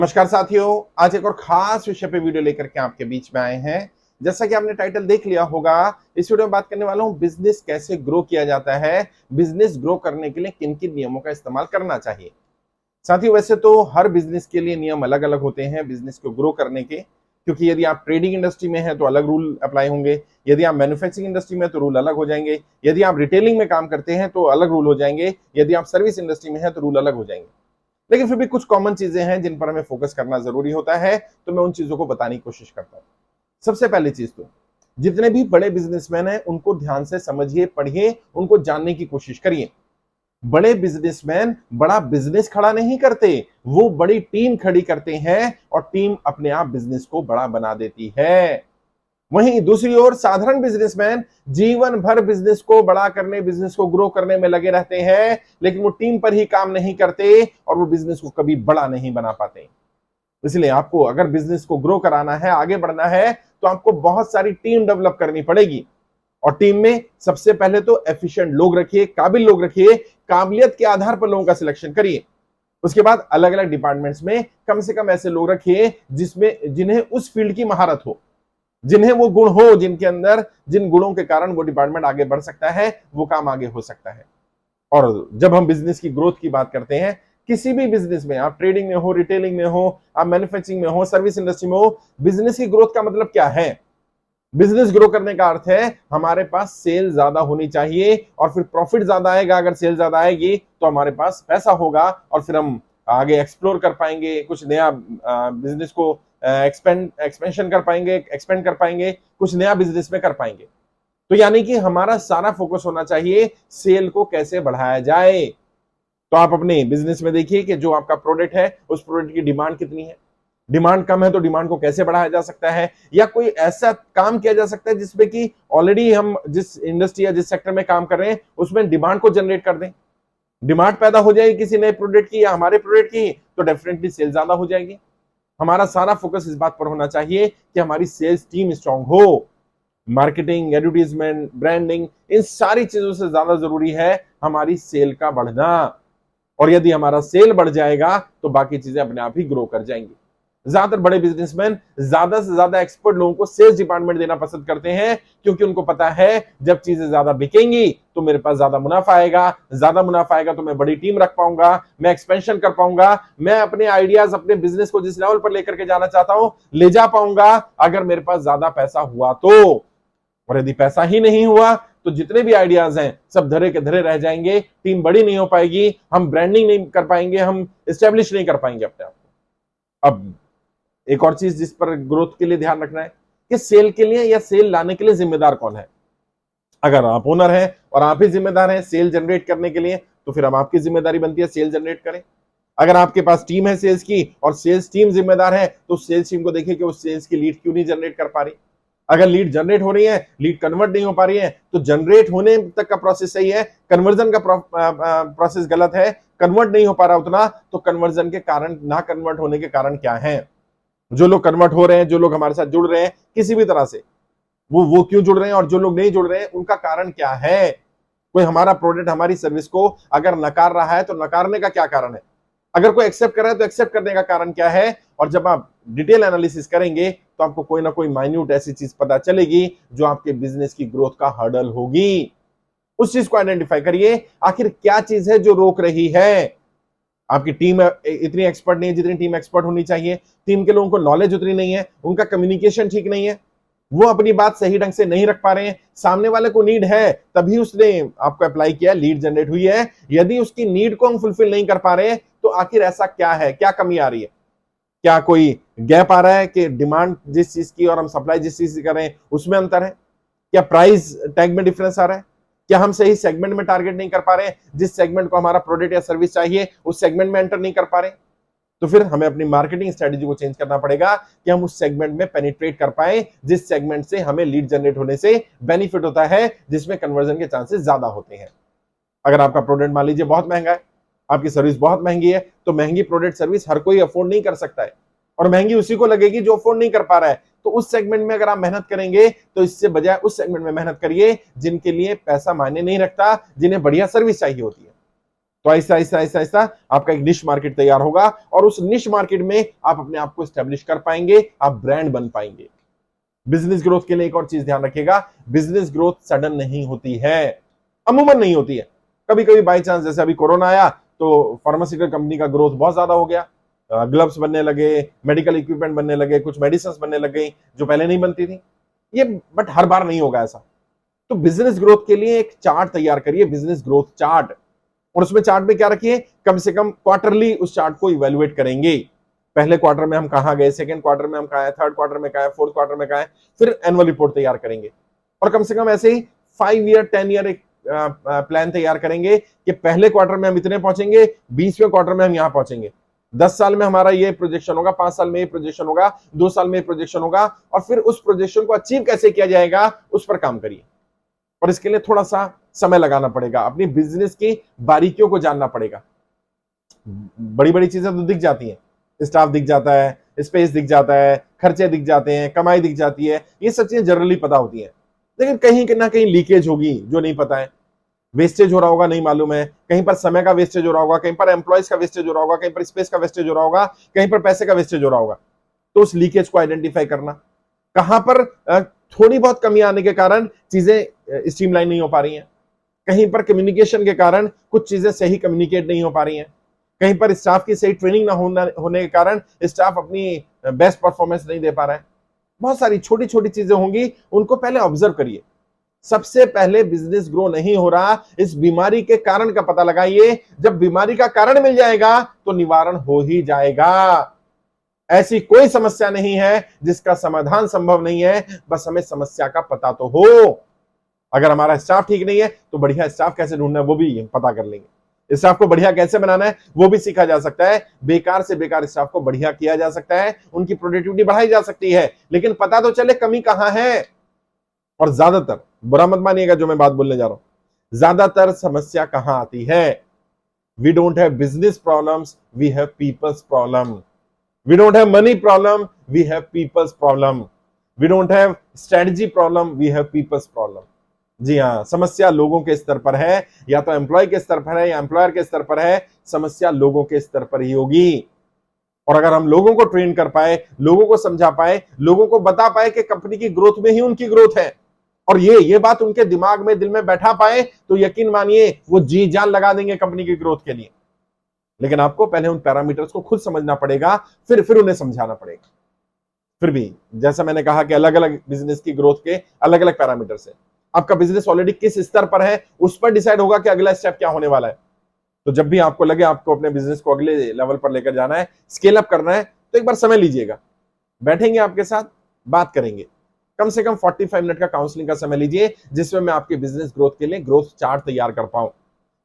नमस्कार साथियों, आज एक और खास विषय पे वीडियो लेकर के आपके बीच में आए हैं। जैसा कि आपने टाइटल देख लिया होगा, इस वीडियो में बात करने वाला हूं बिजनेस कैसे ग्रो किया जाता है, बिजनेस ग्रो करने के लिए किन किन नियमों का इस्तेमाल करना चाहिए। साथियों, वैसे तो हर बिजनेस के लिए नियम अलग अलग होते हैं बिजनेस को ग्रो करने के, क्योंकि यदि आप ट्रेडिंग इंडस्ट्री में हैं तो अलग रूल अप्लाई होंगे, यदि आप मैन्युफैक्चरिंग इंडस्ट्री में तो रूल अलग हो जाएंगे, यदि आप रिटेलिंग में काम करते हैं तो अलग रूल हो जाएंगे, यदि आप सर्विस इंडस्ट्री में हैं तो रूल अलग हो जाएंगे। लेकिन फिर भी कुछ कॉमन चीजें हैं जिन पर हमें फोकस करना जरूरी होता है, तो मैं उन चीजों को बताने की कोशिश करता हूं। सबसे पहली चीज तो जितने भी बड़े बिजनेसमैन हैं उनको ध्यान से समझिए, पढ़िए, उनको जानने की कोशिश करिए। बड़े बिजनेसमैन बड़ा बिजनेस खड़ा नहीं करते, वो बड़ी टीम खड़ी करते हैं और टीम अपने आप बिजनेस को बड़ा बना देती है। वहीं दूसरी ओर साधारण बिजनेसमैन जीवन भर बिजनेस को बड़ा करने, बिजनेस को ग्रो करने में लगे रहते हैं, लेकिन वो टीम पर ही काम नहीं करते और वो बिजनेस को कभी बड़ा नहीं बना पाते। इसलिए आपको अगर बिजनेस को ग्रो कराना है, आगे बढ़ना है, तो आपको बहुत सारी टीम डेवलप करनी पड़ेगी। और टीम में सबसे पहले तो एफिशिएंट लोग रखिए, काबिल लोग रखिए, काबिलियत के आधार पर लोगों का सिलेक्शन करिए। उसके बाद अलग अलग डिपार्टमेंट्स में कम से कम ऐसे लोग रखिए जिन्हें उस फील्ड की महारत हो, जिन्हें वो गुण हो, जिनके अंदर जिन गुणों के कारण वो डिपार्टमेंट आगे बढ़ सकता है, वो काम आगे हो सकता है। और जब हम बिजनेस की ग्रोथ की बात करते हैं, किसी भी बिजनेस में, आप ट्रेडिंग में हो, रिटेलिंग में हो, आप मैन्युफैक्चरिंग में हो, सर्विस इंडस्ट्री में हो, बिजनेस की ग्रोथ का मतलब क्या है? बिजनेस ग्रो करने का अर्थ है हमारे पास सेल ज्यादा होनी चाहिए और फिर प्रॉफिट ज्यादा आएगा। अगर सेल ज्यादा आएगी तो हमारे पास पैसा होगा और फिर हम आगे एक्सप्लोर कर पाएंगे, कुछ नया बिजनेस को एक्सपेंशन कर पाएंगे, एक्सपेंड कर पाएंगे, कुछ नया बिजनेस में कर पाएंगे। तो यानी कि हमारा सारा फोकस होना चाहिए सेल को कैसे बढ़ाया जाए। तो आप अपने बिजनेस में देखिए कि जो आपका प्रोडक्ट है उस प्रोडक्ट की डिमांड कितनी है। डिमांड कम है तो डिमांड को कैसे बढ़ाया जा सकता है, या कोई ऐसा काम किया जा सकता है जिसमें कि ऑलरेडी हम जिस इंडस्ट्री या जिस सेक्टर में काम कर रहे हैं उसमें डिमांड को जनरेट कर दें। डिमांड पैदा हो जाएगी किसी नए प्रोडक्ट की या हमारे प्रोडक्ट की, तो डेफिनेटली सेल ज्यादा हो जाएगी। हमारा सारा फोकस इस बात पर होना चाहिए कि हमारी सेल्स टीम स्ट्रांग हो। मार्केटिंग, एडवर्टीजमेंट, ब्रांडिंग, इन सारी चीजों से ज्यादा जरूरी है हमारी सेल का बढ़ना। और यदि हमारा सेल बढ़ जाएगा तो बाकी चीजें अपने आप ही ग्रो कर जाएंगी। ज्यादातर बड़े बिजनेसमैन ज्यादा से ज्यादा एक्सपर्ट लोगों को सेल्स डिपार्टमेंट देना पसंद करते हैं, क्योंकि उनको पता है जब चीजें ज्यादा बिकेंगी तो मेरे पास ज्यादा मुनाफा आएगा, ज्यादा मुनाफा आएगा तो मैं बड़ी टीम रख पाऊंगा, मैं एक्सपेंशन कर पाऊंगा, मैं अपने आइडियाज, अपने बिजनेस को जिस लेवल पर लेकर के जाना चाहता हूं ले जा पाऊंगा, अगर मेरे पास ज्यादा पैसा हुआ तो। और यदि पैसा ही नहीं हुआ तो जितने भी आइडियाज हैं सब धरे के धरे रह जाएंगे, टीम बड़ी नहीं हो पाएगी, हम ब्रांडिंग नहीं कर पाएंगे, हम एस्टेब्लिश नहीं कर पाएंगे अपने आप को। अब एक और चीज जिस पर ग्रोथ के लिए ध्यान रखना है कि सेल के लिए या सेल लाने के लिए जिम्मेदार कौन है। अगर आप ओनर हैं और आप ही जिम्मेदार हैं सेल जनरेट करने के लिए, तो फिर अब आपकी जिम्मेदारी बनती है सेल जनरेट करें। अगर आपके पास टीम है सेल्स की और सेल्स टीम जिम्मेदार है, तो सेल्स टीम को देखिए कि वो सेल्स की लीड क्यों नहीं जनरेट कर पा रही। अगर लीड जनरेट हो रही है, लीड कन्वर्ट नहीं हो पा रही है, तो जनरेट होने तक का प्रोसेस सही है, कन्वर्जन का प्रोसेस गलत है, कन्वर्ट नहीं हो पा रहा उतना, तो कन्वर्जन के कारण, ना कन्वर्ट होने के कारण क्या है। जो लोग कन्वर्ट हो रहे हैं, जो लोग हमारे साथ जुड़ रहे हैं किसी भी तरह से, वो क्यों जुड़ रहे हैं और जो लोग नहीं जुड़ रहे हैं उनका कारण क्या है। कोई हमारा प्रोडक्ट, हमारी सर्विस को अगर नकार रहा है तो नकारने का क्या कारण है। अगर कोई एक्सेप्ट कर रहा है तो एक्सेप्ट करने का कारण क्या है। और जब आप डिटेल एनालिसिस करेंगे तो आपको कोई ना कोई माइन्यूट ऐसी चीज पता चलेगी जो आपके बिजनेस की ग्रोथ का हर्डल होगी। उस चीज को आइडेंटिफाई करिए, आखिर क्या चीज है जो रोक रही है। आपकी टीम इतनी एक्सपर्ट नहीं है जितनी टीम एक्सपर्ट होनी चाहिए, टीम के लोगों को नॉलेज उतनी नहीं है, उनका कम्युनिकेशन ठीक नहीं है, वो अपनी बात सही ढंग से नहीं रख पा रहे हैं। सामने वाले को नीड है तभी उसने आपको अप्लाई किया, लीड जनरेट हुई है। यदि उसकी नीड को हम फुलफिल नहीं कर पा रहे तो आखिर ऐसा क्या है, क्या कमी आ रही है। क्या कोई गैप आ रहा है कि डिमांड जिस चीज की और हम सप्लाई जिस चीज की कर रहे हैं उसमें अंतर है। क्या प्राइस टैग में डिफरेंस आ रहा है। क्या हम सही सेगमेंट में टारगेट नहीं कर पा रहे हैं, जिस सेगमेंट को हमारा प्रोडक्ट या सर्विस चाहिए उस सेगमेंट में एंटर नहीं कर पा रहे। तो फिर हमें अपनी मार्केटिंग स्ट्रेटेजी को चेंज करना पड़ेगा कि हम उस सेगमेंट में पेनिट्रेट कर पाए जिस सेगमेंट से हमें लीड जनरेट होने से बेनिफिट होता है, जिसमें कन्वर्जन के चांसेस ज्यादा होते हैं। अगर आपका प्रोडक्ट मान लीजिए बहुत महंगा है, आपकी सर्विस बहुत महंगी है, तो महंगी प्रोडक्ट सर्विस हर कोई अफोर्ड नहीं कर सकता है और महंगी उसी को लगेगी जो अफोर्ड नहीं कर पा रहा है। तो उस सेगमेंट में अगर आप मेहनत करेंगे तो इससे बजाय उस सेगमेंट में मेहनत करिए जिनके लिए पैसा मायने नहीं रखता, जिन्हें बढ़िया सर्विस चाहिए होती है। तो ऐसा ऐसा ऐसा ऐसा आपका एक निश मार्केट तैयार होगा और उस निश मार्केट में आप अपने आप को स्टैब्लिश कर पाएंगे, आप ब्रांड बन पाएंगे। बिजनेस ग्रोथ के लिए एक और चीज ध्यान रखिएगा, बिजनेस ग्रोथ सडन नहीं होती है, अमूमन नहीं होती है। कभी कभी बाई चांस, जैसे अभी कोरोना आया तो फार्मास्यूटिकल कंपनी का ग्रोथ बहुत ज्यादा हो गया, ग्लव्स बनने लगे, मेडिकल इक्विपमेंट बनने लगे, कुछ मेडिसिन बनने लग गई जो पहले नहीं बनती थी, ये बट हर बार नहीं होगा ऐसा। तो बिजनेस ग्रोथ के लिए एक चार्ट तैयार करिए, बिजनेस ग्रोथ चार्ट, और उसमें चार्ट में क्या रखिए, कम से कम क्वार्टरली उस चार्ट को इवेल्युएट करेंगे। पहले क्वार्टर में हम कहां गए, सेकंड क्वार्टर में हम कहां है, थर्ड क्वार्टर में कहां है, फोर्थ क्वार्टर में कहां है, फिर एनुअल रिपोर्ट तैयार करेंगे। और कम से कम ऐसे ही 5 ईयर 10 ईयर एक प्लान तैयार करेंगे कि पहले क्वार्टर में हम इतने पहुंचेंगे, 20वें क्वार्टर में हम यहां पहुंचेंगे, 10 साल में हमारा ये प्रोजेक्शन होगा, 5 साल में ये प्रोजेक्शन होगा, 2 साल में ये प्रोजेक्शन होगा, और फिर उस प्रोजेक्शन को अचीव कैसे किया जाएगा उस पर काम करिए। और इसके लिए थोड़ा सा समय लगाना पड़ेगा, अपनी बिजनेस की बारीकियों को जानना पड़ेगा। बड़ी बड़ी चीजें तो दिख जाती हैं, स्टाफ दिख जाता है, स्पेस दिख जाता है, खर्चे दिख जाते हैं, कमाई दिख जाती है, ये सब चीजें जनरली पता होती हैं, लेकिन कहीं ना कहीं लीकेज होगी जो नहीं पता है, वेस्टेज हो रहा होगा नहीं मालूम है, कहीं पर समय का वेस्टेज हो रहा होगा, कहीं पर एम्प्लॉयज का वेस्टेज हो रहा होगा, कहीं पर स्पेस का वेस्टेज हो रहा होगा, कहीं पर पैसे का वेस्टेज हो रहा होगा। तो उस लीकेज को आइडेंटिफाई करना, कहां पर थोड़ी बहुत कमी आने के कारण चीजें स्ट्रीमलाइन नहीं हो पा रही हैं, कहीं पर कम्युनिकेशन के कारण कुछ चीजें सही कम्युनिकेट नहीं हो पा रही हैं, कहीं पर स्टाफ की सही ट्रेनिंग ना होने के कारण स्टाफ अपनी बेस्ट परफॉर्मेंस नहीं दे पा रहा है। बहुत सारी छोटी छोटी चीजें होंगी, उनको पहले ऑब्जर्व करिए। सबसे पहले बिजनेस ग्रो नहीं हो रहा, इस बीमारी के कारण का पता लगाइए। जब बीमारी का कारण मिल जाएगा तो निवारण हो ही जाएगा। ऐसी कोई समस्या नहीं है जिसका समाधान संभव नहीं है, बस हमें समस्या का पता तो हो। अगर हमारा स्टाफ ठीक नहीं है तो बढ़िया स्टाफ कैसे ढूंढना है वो भी पता कर लेंगे, स्टाफ को बढ़िया कैसे बनाना है वो भी सीखा जा सकता है, बेकार से बेकार स्टाफ को बढ़िया किया जा सकता है, उनकी प्रोडक्टिविटी बढ़ाई जा सकती है, लेकिन पता तो चले कमी कहां है। और ज्यादातर, बुरा मत मानिएगा जो मैं बात बोलने जा रहा हूं, ज्यादातर समस्या कहां आती है, we don't have business problems, we have people's problem, we don't have money problem, we have people's problem, we don't have strategy problem, we have people's problem. जी हाँ, समस्या लोगों के स्तर पर है, या तो एम्प्लॉय के स्तर पर है या एम्प्लॉयर के स्तर पर है, समस्या लोगों के स्तर पर ही होगी। और अगर हम लोगों को ट्रेन कर पाए, लोगों को समझा पाए, लोगों को बता पाए कि कंपनी की ग्रोथ में ही उनकी ग्रोथ है, और ये बात उनके दिमाग में, दिल में बैठा पाए, तो यकीन मानिए वो जी जान लगा देंगे कंपनी की ग्रोथ के लिए। लेकिन आपको पहले उन पैरामीटर्स को खुद समझना पड़ेगा, फिर उन्हें समझाना पड़ेगा। फिर भी जैसा मैंने कहा कि अलग अलग बिजनेस की ग्रोथ के अलग अलग पैरामीटर्स है, आपका बिजनेस ऑलरेडी किस स्तर पर है उस पर डिसाइड होगा कि अगला स्टेप क्या होने वाला है। तो जब भी आपको लगे आपको अपने बिजनेस को अगले लेवल पर लेकर जाना है, स्केल अप करना है, तो एक बार समय लीजिएगा, बैठेंगे आपके साथ, बात करेंगे, कम से कम 45 मिनट का काउंसलिंग का समय लीजिए, जिसमें मैं आपके बिजनेस ग्रोथ के लिए ग्रोथ चार्ट तैयार कर पाऊं।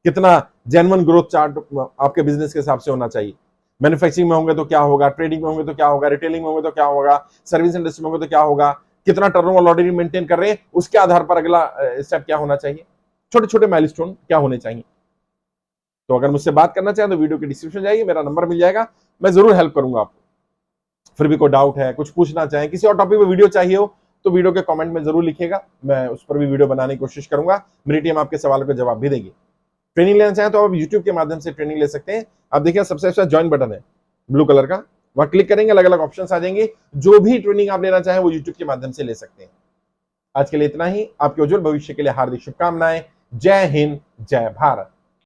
कितना जेन्युइन ग्रोथ चार्ट आपके बिजनेस के हिसाब से होना चाहिए, मैन्युफैक्चरिंग में होंगे तो क्या होगा, ट्रेडिंग में होंगे तो क्या होगा, रिटेलिंग में होंगे तो क्या होगा, सर्विस इंडस्ट्री में होंगे तो क्या होगा, कितना टर्नओवर ऑलरेडी मेंटेन कर रहे हैं, उसके आधार पर अगला स्टेप क्या होना चाहिए, छोटे छोटे माइलस्टोन क्या होने चाहिए। तो अगर मुझसे बात करना चाहें तो वीडियो के डिस्क्रिप्शन जाइए, मेरा नंबर मिल जाएगा, मैं जरूर हेल्प करूंगा आपको। फिर भी कोई डाउट है, कुछ पूछना चाहें, किसी और टॉपिक पे वीडियो चाहिए हो तो वीडियो के कमेंट में जरूर लिखिएगा, मैं उस पर भी वीडियो बनाने की कोशिश करूंगा, मेरी टीम आपके सवालों का जवाब भी देगी। ट्रेनिंग लेना चाहें तो आप यूट्यूब के माध्यम से ट्रेनिंग ले सकते हैं। आप देखिए सबसे अच्छा ज्वाइन बटन है ब्लू कलर का, वहां क्लिक करेंगे, अलग अलग ऑप्शन आ जाएंगे, जो भी ट्रेनिंग आप लेना चाहें वो यूट्यूब के माध्यम से ले सकते हैं। आज के लिए इतना ही, आपके उज्जवल भविष्य के लिए हार्दिक शुभकामनाएं। जय हिंद, जय भारत।